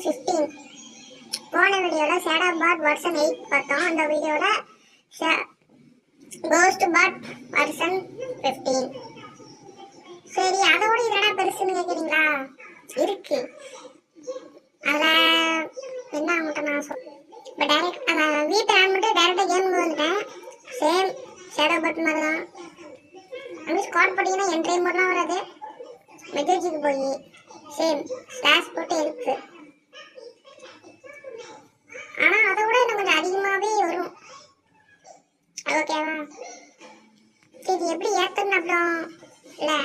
15. போன வீடியோவில் ஷேடோ பாட் வெர்ஷன் 8 பார்த்தோம். அந்த வீடியோவில் கோஸ்ட் பாட் வெர்ஷன் 15. சரி, அதோட இதோட பெருசுன்னு கேட்குறீங்களா? இருக்கு. அதில் என்ன ஆகட்டும் நான் இப்போ டைரக்ட் வீட்டை ஆன் பண்ணிட்டு டைரெக்டாக கேமுக்கு வந்துட்டேன். சேம் ஷேடோ பாட் மாதிரி தான். அங்கே ஸ்குவாட் போட்டிங்கன்னா என்ட்ரி மோட்லாம் வராது. மெசேஜுக்கு போய் சேம் ஸ்லாஷ் போட்டு இருக்கு. ஆனால் அதை விட இன்னும் கொஞ்சம் அதிகமாகவே வரும். ஓகேவா? சரி, எப்படி ஏற்றுன்னு அப்புறம் இல்லை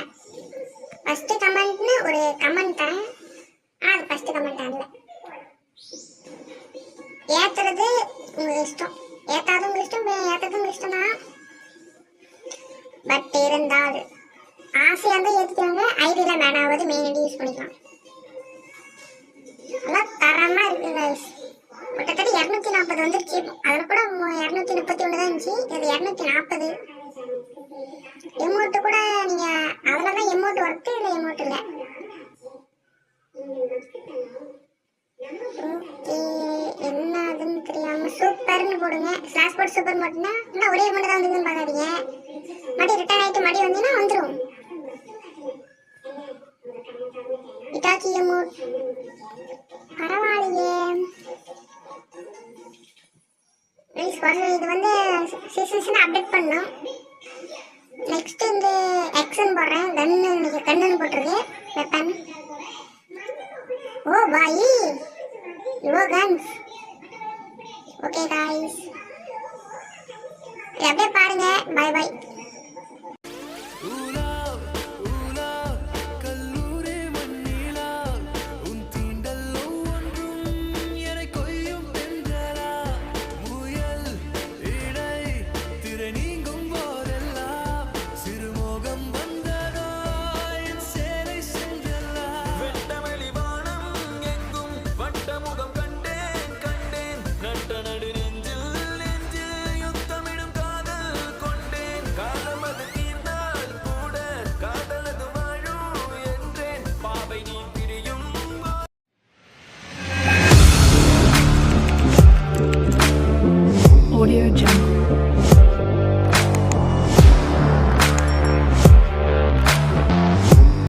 ஃபஸ்ட்டு கமெண்ட்னு ஒரு கமெண்ட் தான். அது ஃபஸ்ட்டு கமெண்ட் இல்லை. ஏற்றுறது உங்களுக்கு இஷ்டம், ஏற்றாதும் உங்களுக்கு இஷ்டம், ஏற்றது உங்களுக்கு இஷ்டம் தான். பட் இருந்தால் ஆசையாக இருந்தால் ஏற்றிக்கோங்க. ஐடியில் மேனாவது மெயின் ஐடி யூஸ் பண்ணிக்கலாம். நல்லா தரமாக இருக்குது கைஸ். கிட்டத்தட்ட 240 வந்துருச்சு. அதில் கூட 231 தான் இருந்துச்சு. இது 240. எமௌண்ட்டு கூட நீங்கள் அதில் தான் எமௌண்ட் ஒர்க்கு, இல்லை எமௌண்ட் இல்லை. ஓகே, என்ன அதுன்னு தெரியாமல் சூப்பர்னு போடுங்க. ஸ்லாஷ் போட்டு சூப்பர் மட்டும்னா இன்னும் ஒரே மட்டும் தான் வந்துருக்குன்னு பார்க்காதீங்க. மறுபடியும் ரிட்டர்ன் ஆகிட்டு மறுபடியும் வந்தீங்கன்னா வந்துடும். இட்டாச்சி எமௌண்ட் பரவாயில்லையே. இது வந்து சீசன்ஸ் அப்டேட் பண்ணோம். நெக்ஸ்ட் இந்த எக்ஸன் போடுறேன். கன்னு போட்டிருக்கு. Weapon. Oh boy, your guns. Okay guys, அப்படியே பாருங்க. Bye by.